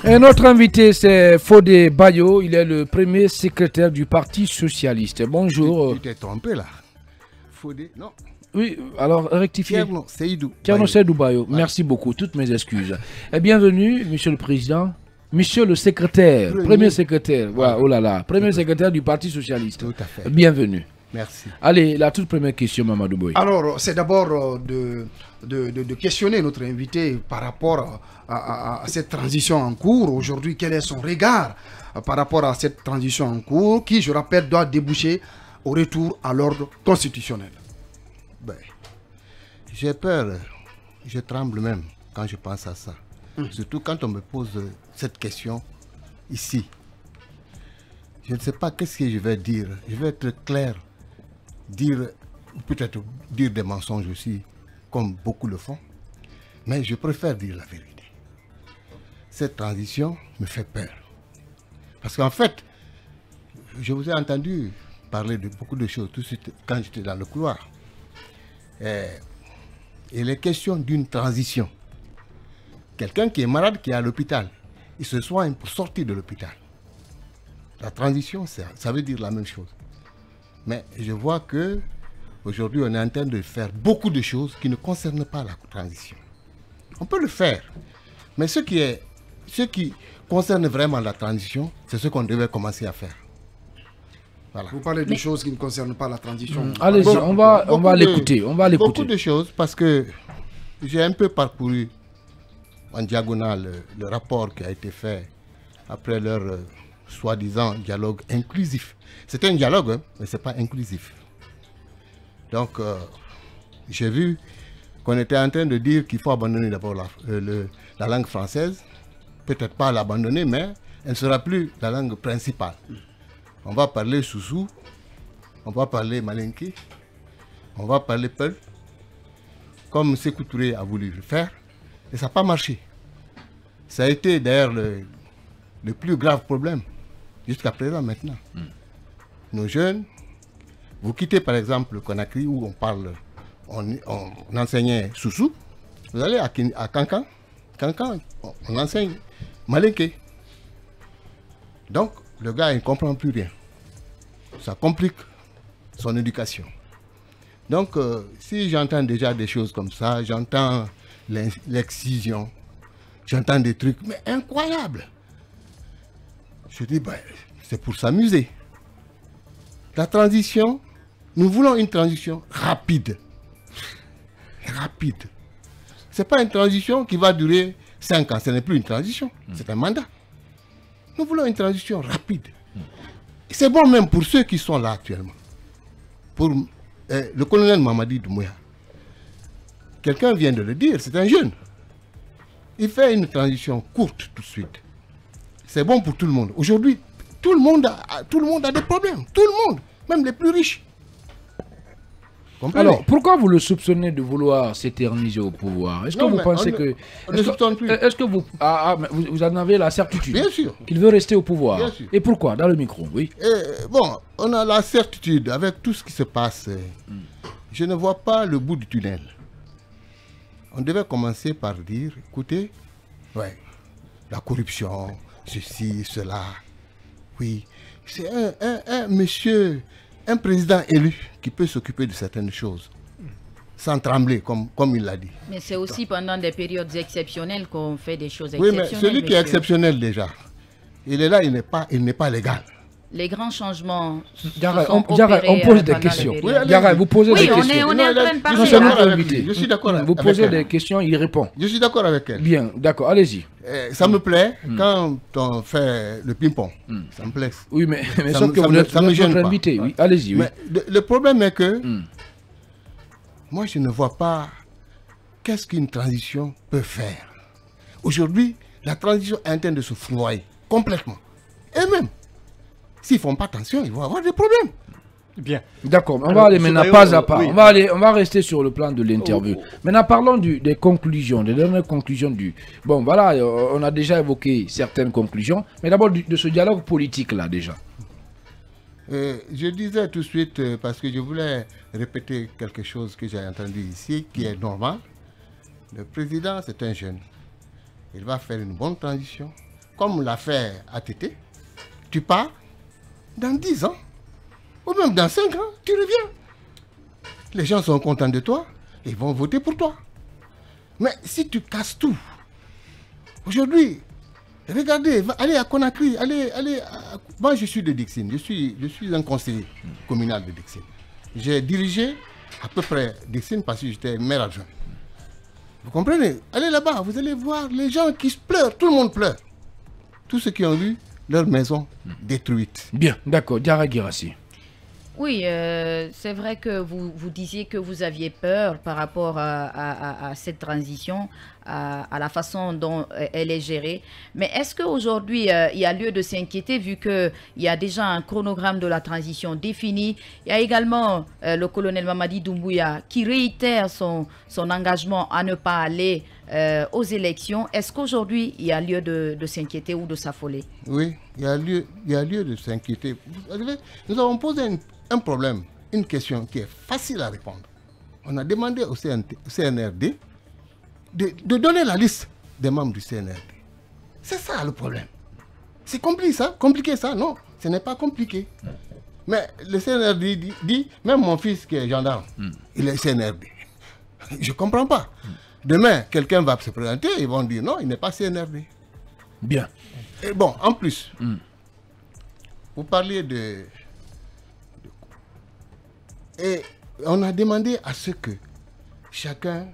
Et notre invité, c'est Fodé Bayo. Il est le premier secrétaire du Parti Socialiste. Bonjour. Tu t'es trompé là. Fodé, non. Oui, alors rectifiez. Thierno Seydou. Thierno Seydou Bayo. Merci beaucoup. Toutes mes excuses. Et bienvenue, monsieur le président. Monsieur le secrétaire, premier secrétaire, voilà, oh là là, premier secrétaire du Parti Socialiste. Tout à fait. Bienvenue. Merci. Allez, la toute première question, Mamadou Boy. Alors, c'est d'abord de questionner notre invité par rapport à cette transition en cours. Aujourd'hui, quel est son regard par rapport à cette transition en cours qui, je rappelle, doit déboucher au retour à l'ordre constitutionnel? Ben, j'ai peur, je tremble même quand je pense à ça. Surtout quand on me pose cette question ici. Je ne sais pas qu'est-ce que je vais dire. Je vais être clair, peut-être dire des mensonges aussi, comme beaucoup le font. Mais je préfère dire la vérité. Cette transition me fait peur. Parce qu'en fait, je vous ai entendu parler de beaucoup de choses tout de suite quand j'étais dans le couloir. Et les questions d'une transition. Quelqu'un qui est malade, qui est à l'hôpital, il se soigne pour sortir de l'hôpital. La transition, ça veut dire la même chose. Mais je vois que aujourd'hui, on est en train de faire beaucoup de choses qui ne concernent pas la transition. On peut le faire, mais ce qui concerne vraiment la transition, c'est ce qu'on devait commencer à faire. Voilà. Vous parlez de choses qui ne concernent pas la transition. Allez-y, on va l'écouter. Beaucoup de choses parce que j'ai un peu parcouru en diagonale le rapport qui a été fait après leur soi-disant dialogue inclusif. C'est un dialogue, hein, mais ce n'est pas inclusif. Donc, j'ai vu qu'on était en train de dire qu'il faut abandonner d'abord la langue française. Peut-être pas l'abandonner, mais elle ne sera plus la langue principale. On va parler Soussou, on va parler Malinké, on va parler Peul, comme Sékou Touré a voulu le faire. Et ça n'a pas marché. Ça a été d'ailleurs le plus grave problème jusqu'à présent maintenant. Nos jeunes, vous quittez par exemple le Conakry où on enseignait Soussou, vous allez à Kankan, on enseigne Malinké. Donc le gars il ne comprend plus rien. Ça complique son éducation. Donc si j'entends déjà des choses comme ça, j'entends l'excision, j'entends des trucs, mais incroyables. Je dis, ben, c'est pour s'amuser. La transition, nous voulons une transition rapide. Rapide. Ce n'est pas une transition qui va durer 5 ans, ce n'est plus une transition, c'est un mandat. Nous voulons une transition rapide. C'est bon même pour ceux qui sont là actuellement. Pour le colonel Mamadi Doumbouya. Quelqu'un vient de le dire, c'est un jeune. Il fait une transition courte tout de suite. C'est bon pour tout le monde. Aujourd'hui, tout le monde a des problèmes. Tout le monde, même les plus riches. Comprenez? Alors, pourquoi vous le soupçonnez de vouloir s'éterniser au pouvoir? Est-ce que vous pensez que... On ne soupçonne plus. Est-ce que vous en avez la certitude? Bien sûr. Qu'il veut rester au pouvoir? Bien sûr. Et pourquoi? Dans le micro, oui. Bon, on a la certitude avec tout ce qui se passe. Je ne vois pas le bout du tunnel. On devait commencer par dire, écoutez, ouais, la corruption, ceci, cela, oui, c'est un monsieur, un président élu qui peut s'occuper de certaines choses, sans trembler, comme il l'a dit. Mais c'est aussi pendant des périodes exceptionnelles qu'on fait des choses oui, exceptionnelles. Oui, mais celui qui est exceptionnel déjà, il est là, il n'est pas légal. Les grands changements. On pose des questions. Oui, vous posez des questions. On est en train de parler. Je suis d'accord avec elle. Vous posez des questions, il répond. Je suis d'accord avec elle. Bien, d'accord, allez-y. Ça me plaît quand on fait le ping-pong. Ça me plaît. Oui, mais sauf que vous êtes notre invité. Oui, allez-y. Oui. Le problème est que moi, je ne vois pas qu'est-ce qu'une transition peut faire. Aujourd'hui, la transition est en train de se fourvoyer complètement. Et même, s'ils ne font pas attention, ils vont avoir des problèmes. Bien. D'accord, on va aller maintenant pas à pas. Oui. On va rester sur le plan de l'interview. Maintenant, parlons des conclusions, des dernières conclusions du... Bon, voilà, on a déjà évoqué certaines conclusions, mais d'abord de ce dialogue politique-là, déjà. Je disais tout de suite, parce que je voulais répéter quelque chose que j'ai entendu ici, qui est normal. Le président, c'est un jeune. Il va faire une bonne transition, comme l'a fait ATT, tu pars, dans 10 ans, ou même dans 5 ans, tu reviens. Les gens sont contents de toi, ils vont voter pour toi. Mais si tu casses tout, aujourd'hui, regardez, allez à Conakry, moi je suis de Dixine, je suis un conseiller communal de Dixine. J'ai dirigé à peu près Dixine parce que j'étais maire adjoint. Vous comprenez? Allez là-bas, vous allez voir les gens qui pleurent, tout le monde pleure. Tous ceux qui ont vu leur maison détruite. Bien, d'accord, Diarra Guirassy. Oui, c'est vrai que vous disiez que vous aviez peur par rapport à cette transition, à la façon dont elle est gérée. Mais est-ce qu'aujourd'hui, il y a lieu de s'inquiéter vu qu'il y a déjà un chronogramme de la transition défini? Il y a également le colonel Mamadi Doumbouya qui réitère son engagement à ne pas aller aux élections. Est-ce qu'aujourd'hui, il y a lieu de s'inquiéter ou de s'affoler? Oui, il y a lieu de s'inquiéter. Nous avons posé un problème, une question qui est facile à répondre. On a demandé au CNRD de donner la liste des membres du CNRD. C'est ça le problème. C'est compliqué ça? Non, ce n'est pas compliqué. Mais le CNRD dit, même mon fils qui est gendarme, il est CNRD. Je ne comprends pas. Demain, quelqu'un va se présenter, ils vont dire non, il n'est pas CNRD. Bien. Et bon, en plus, vous parliez de... Et on a demandé à ce que chacun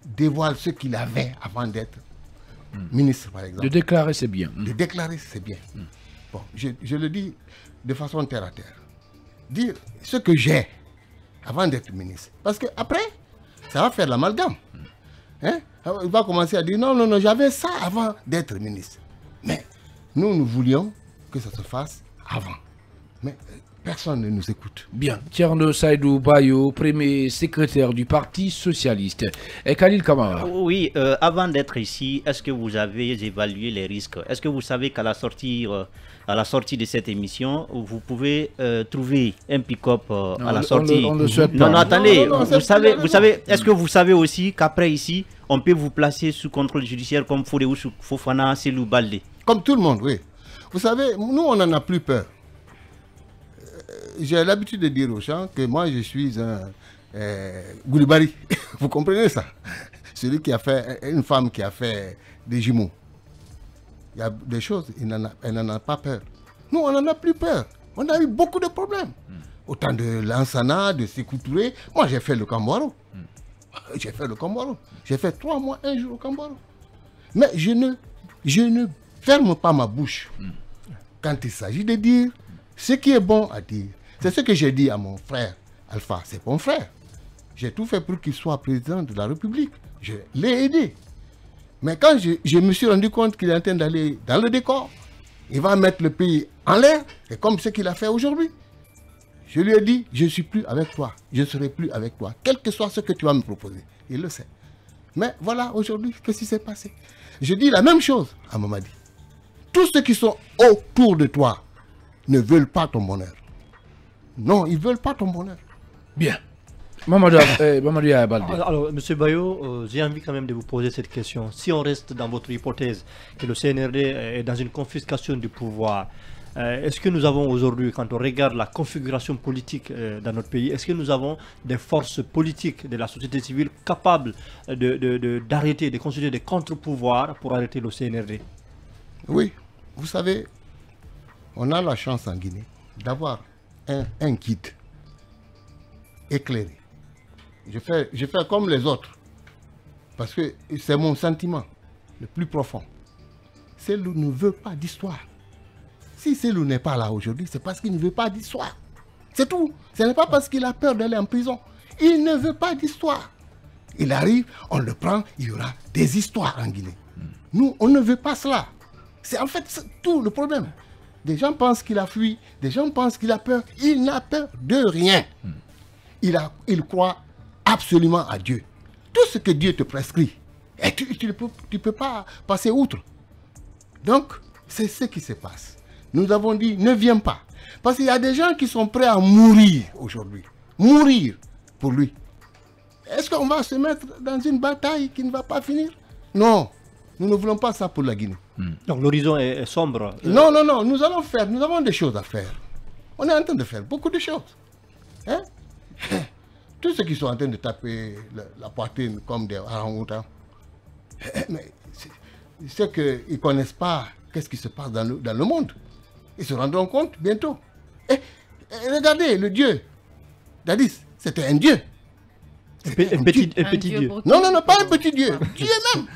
dévoile ce qu'il avait avant d'être ministre, par exemple. De déclarer, c'est bien. De déclarer, c'est bien. Bon, je le dis de façon terre à terre. Dire ce que j'ai avant d'être ministre. Parce qu'après, ça va faire l'amalgame. Hein? Il va commencer à dire non, j'avais ça avant d'être ministre. Mais nous voulions que ça se fasse avant. Mais personne ne nous écoute. Bien. Thierno Saïdou Bayo, premier secrétaire du Parti Socialiste. Et Khalil Kamara. Oui, avant d'être ici, est-ce que vous avez évalué les risques? Est-ce que vous savez qu'à la sortie de cette émission, vous pouvez trouver un pick-up à la sortie? On le souhaite pas. Non, attendez. Non, vous savez, est-ce que vous savez aussi qu'après ici, on peut vous placer sous contrôle judiciaire comme Fodeou Fofana, Selou Baldé? Comme tout le monde, oui. Vous savez, nous, on n'en a plus peur. J'ai l'habitude de dire aux gens que moi, je suis un Goulibaly. Vous comprenez ça? Celui qui a fait, une femme qui a fait des jumeaux. Il y a des choses, elle n'en a pas peur. Nous, on n'en a plus peur. On a eu beaucoup de problèmes. Autant de Lansana, de Sékou Touré. Moi, j'ai fait le Kambouaro. J'ai fait le Kambouaro. J'ai fait 3 mois, 1 jour au Kambouaro. Mais je ne ferme pas ma bouche quand il s'agit de dire ce qui est bon à dire. C'est ce que j'ai dit à mon frère Alpha. C'est mon frère. J'ai tout fait pour qu'il soit président de la République. Je l'ai aidé. Mais quand je me suis rendu compte qu'il est en train d'aller dans le décor, il va mettre le pays en l'air, et comme ce qu'il a fait aujourd'hui, je lui ai dit, je ne suis plus avec toi, je ne serai plus avec toi, quel que soit ce que tu vas me proposer. Il le sait. Mais voilà, aujourd'hui, qu'est-ce qui s'est passé? Je dis la même chose à Mamadi. Tous ceux qui sont autour de toi ne veulent pas ton bonheur. Non, ils ne veulent pas ton bonheur. Bien. Mamadou Baldé. Alors, M. Bayo, j'ai envie quand même de vous poser cette question. Si on reste dans votre hypothèse que le CNRD est dans une confiscation du pouvoir, est-ce que nous avons aujourd'hui, quand on regarde la configuration politique dans notre pays, est-ce que nous avons des forces politiques de la société civile capables d'arrêter, de constituer des contre-pouvoirs pour arrêter le CNRD? Oui, vous savez, on a la chance en Guinée d'avoir un guide éclairé. Je fais comme les autres, parce que c'est mon sentiment le plus profond. Cellou ne veut pas d'histoire. Si Cellou n'est pas là aujourd'hui, c'est parce qu'il ne veut pas d'histoire. C'est tout. Ce n'est pas parce qu'il a peur d'aller en prison. Il ne veut pas d'histoire. Il arrive, on le prend, il y aura des histoires en Guinée. Nous, on ne veut pas cela. C'est en fait tout le problème. Des gens pensent qu'il a fui, des gens pensent qu'il a peur. Il n'a peur de rien. Il croit absolument à Dieu. Tout ce que Dieu te prescrit, et tu ne peux pas passer outre. Donc, c'est ce qui se passe. Nous avons dit, ne viens pas. Parce qu'il y a des gens qui sont prêts à mourir aujourd'hui. Mourir pour lui. Est-ce qu'on va se mettre dans une bataille qui ne va pas finir? Non, nous ne voulons pas ça pour la Guinée. Donc l'horizon est sombre. Non, non, non, nous allons faire, nous avons des choses à faire. On est en train de faire beaucoup de choses. Hein? Tous ceux qui sont en train de taper la poitrine comme des orang-outans, mais c'est qu'ils ne connaissent pas qu'est-ce qui se passe dans le monde. Ils se rendront compte bientôt. Et regardez, le dieu d'Addis, c'était un dieu. Un petit dieu. Non, non, non, pas un petit dieu. Dieu même.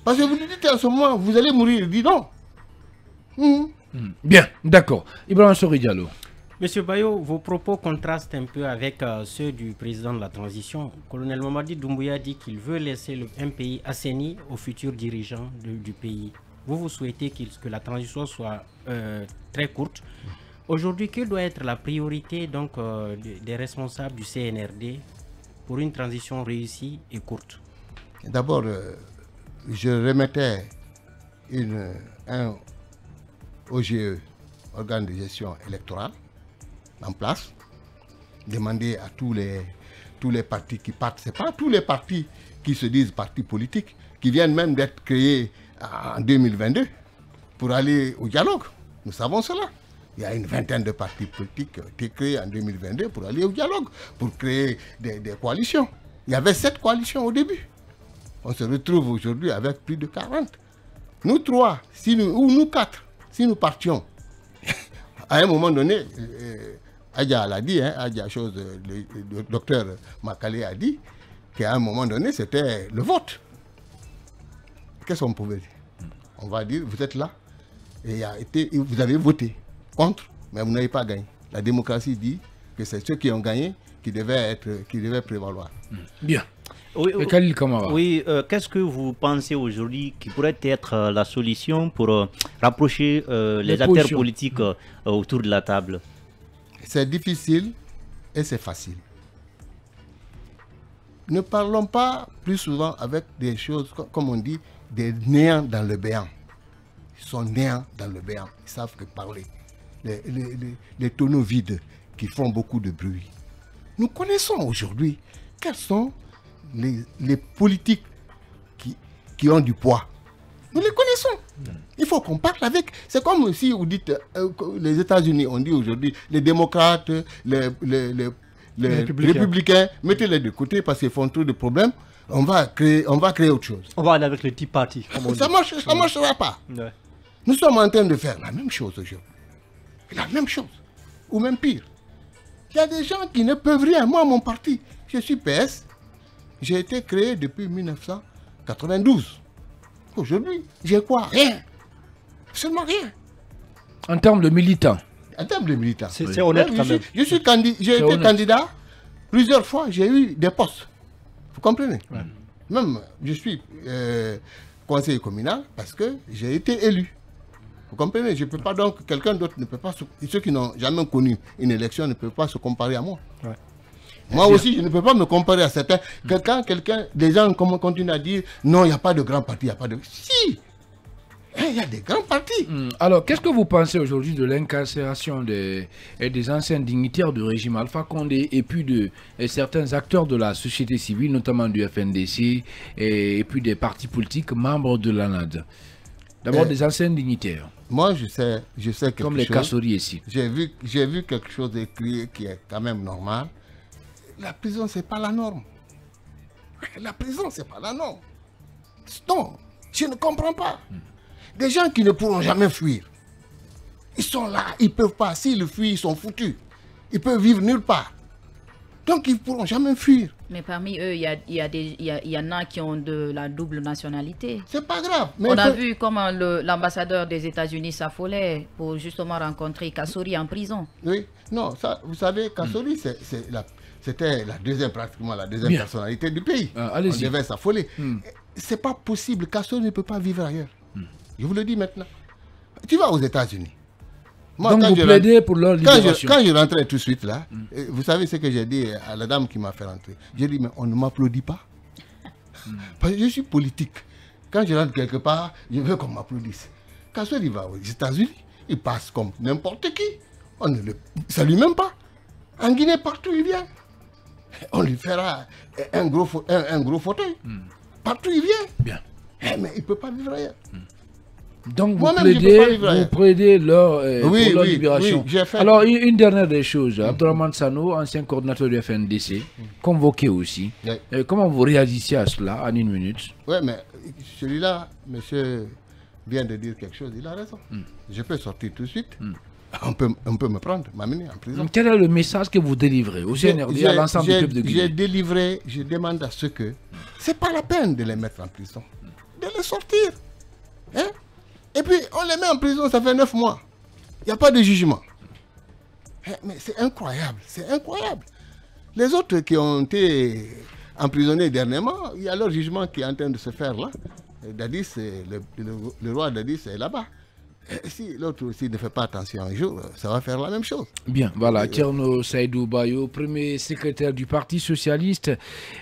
Parce que vous lui dites en ce moment, vous allez mourir. Dis non. Bien, d'accord. Ibrahim Sori Diallo. Monsieur Bayo, vos propos contrastent un peu avec ceux du président de la transition. Colonel Mamadi Doumbouya dit qu'il veut laisser un pays assaini aux futurs dirigeants du pays. Vous souhaitez que la transition soit très courte. Aujourd'hui, quelle doit être la priorité donc, des responsables du CNRD pour une transition réussie et courte? D'abord, je remettais un OGE, organe de gestion électorale, en place, demander à tous les partis qui partent, ce n'est pas tous les partis qui se disent partis politiques, qui viennent même d'être créés en 2022 pour aller au dialogue. Nous savons cela. Il y a une vingtaine de partis politiques qui ont été créés en 2022 pour aller au dialogue, pour créer des coalitions. Il y avait 7 coalitions au début. On se retrouve aujourd'hui avec plus de 40. Nous 3, ou nous 4, si nous partions, à un moment donné, Adja l'a dit, hein, Adja chose, le docteur Makale a dit qu'à un moment donné, c'était le vote. Qu'est-ce qu'on pouvait dire? On va dire, vous êtes là, et vous avez voté contre, mais vous n'avez pas gagné. La démocratie dit que c'est ceux qui ont gagné qui devaient prévaloir. Bien. Oui, qu'est-ce que vous pensez aujourd'hui qui pourrait être la solution pour rapprocher les acteurs politiques autour de la table? C'est difficile et c'est facile. Ne parlons pas plus souvent avec des choses, comme on dit, des néants dans le béant. Ils sont néants dans le béant. Ils savent que parler. Les tonneaux vides qui font beaucoup de bruit. Nous connaissons aujourd'hui quels sont les politiques qui ont du poids. Nous les connaissons. Il faut qu'on parle avec. C'est comme si vous dites, les États-Unis, on dit aujourd'hui, les démocrates, les républicains, mettez-les de côté parce qu'ils font trop de problèmes. On va créer autre chose. On va aller avec les Tea Party. Ça ne marchera pas. Ouais. Nous sommes en train de faire la même chose aujourd'hui. La même chose. Ou même pire. Il y a des gens qui ne peuvent rien. Moi, mon parti, je suis PS. J'ai été créé depuis 1992. Aujourd'hui, j'ai quoi? Rien. Seulement rien. En termes de militants. En termes de militants. C'est honnête quand même. J'ai été candidat. Plusieurs fois, j'ai eu des postes. Vous comprenez? Ouais. Même, je suis conseiller communal parce que j'ai été élu. Vous comprenez? Je ne peux pas donc, quelqu'un d'autre ne peut pas, ceux qui n'ont jamais connu une élection ne peuvent pas se comparer à moi. Ouais. Moi aussi, je ne peux pas me comparer à certains. Des gens continuent à dire, non, il n'y a pas de grand parti, il n'y a pas de... Si! Il y a des grands partis. Alors, qu'est-ce que vous pensez aujourd'hui de l'incarcération des anciens dignitaires du régime Alpha Condé et puis de certains acteurs de la société civile, notamment du FNDC et puis des partis politiques membres de l'ANAD? D'abord, des anciens dignitaires. Moi, je sais quelque chose. Comme les Kassori ici. J'ai vu quelque chose écrit qui est quand même normal. La prison, ce n'est pas la norme. La prison, ce n'est pas la norme. Non, je ne comprends pas. Des gens qui ne pourront jamais fuir. Ils sont là, ils ne peuvent pas. S'ils fuient, ils sont foutus. Ils peuvent vivre nulle part. Donc, ils ne pourront jamais fuir. Mais parmi eux, il y en a qui ont de la double nationalité. C'est pas grave. Mais on a vu comment l'ambassadeur des États-Unis s'affolait pour justement rencontrer Kassori en prison. Oui, non, ça, vous savez, Kassori, c'était pratiquement la deuxième personnalité du pays. On devait s'affoler. C'est pas possible. Kassori ne peut pas vivre ailleurs. Je vous le dis maintenant. Tu vas aux États-Unis. Moi, donc vous plaidez pour leur libération. Quand je rentrais tout de suite là, vous savez ce que j'ai dit à la dame qui m'a fait rentrer. J'ai dit, mais on ne m'applaudit pas. Parce que je suis politique. Quand je rentre quelque part, je veux qu'on m'applaudisse. Quand il va aux États-Unis, il passe comme n'importe qui. On ne le salue même pas. En Guinée, partout il vient. On lui fera un gros fauteuil. Partout il vient. Bien. Mais il ne peut pas vivre ailleurs. Donc vous plaidez leur, pour leur libération. Oui, fait... Alors une dernière des choses, Abdourahmane Sano, ancien coordinateur du FNDC, convoqué aussi. Comment vous réagissez à cela en une minute? Oui, mais celui-là, monsieur vient de dire quelque chose, il a raison. Je peux sortir tout de suite. On peut me prendre, m'amener en prison. Quel est le message que vous délivrez au CNRD, à l'ensemble du peuple de Guinée? Je demande à ceux que c'est pas la peine de les mettre en prison, de les sortir. Hein? Et puis on les met en prison, ça fait 9 mois. Il n'y a pas de jugement. Mais c'est incroyable, c'est incroyable. Les autres qui ont été emprisonnés dernièrement, il y a leur jugement qui est en train de se faire là. Dadis, le roi Dadis est là-bas. Si l'autre aussi ne fait pas attention un jour, ça va faire la même chose. Bien, voilà, Thierno Saïdou Bayo, premier secrétaire du Parti Socialiste,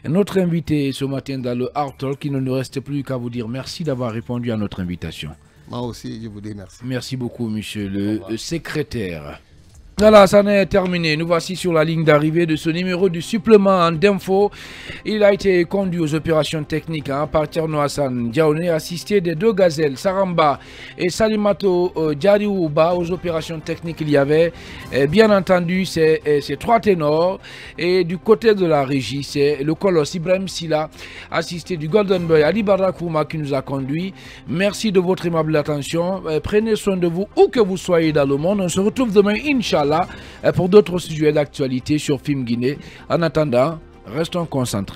notre invité ce matin dans le Hard Talk. Il ne nous reste plus qu'à vous dire merci d'avoir répondu à notre invitation. Moi aussi, je vous dis merci. Merci beaucoup, monsieur le secrétaire. Voilà, ça n'est terminé. Nous voici sur la ligne d'arrivée de ce numéro du supplément d'info. Il a été conduit aux opérations techniques par Thierno Hassan Diaoné, assisté des 2 gazelles, Saramba et Salimato Diariouba. Aux opérations techniques, il y avait bien entendu ces 3 ténors. Et du côté de la régie, c'est le colosse Ibrahim Silla, assisté du Golden Boy Ali Barakouma qui nous a conduit. Merci de votre aimable attention. Prenez soin de vous où que vous soyez dans le monde. On se retrouve demain, Inch'Allah, pour d'autres sujets d'actualité sur Film Guinée. En attendant, restons concentrés.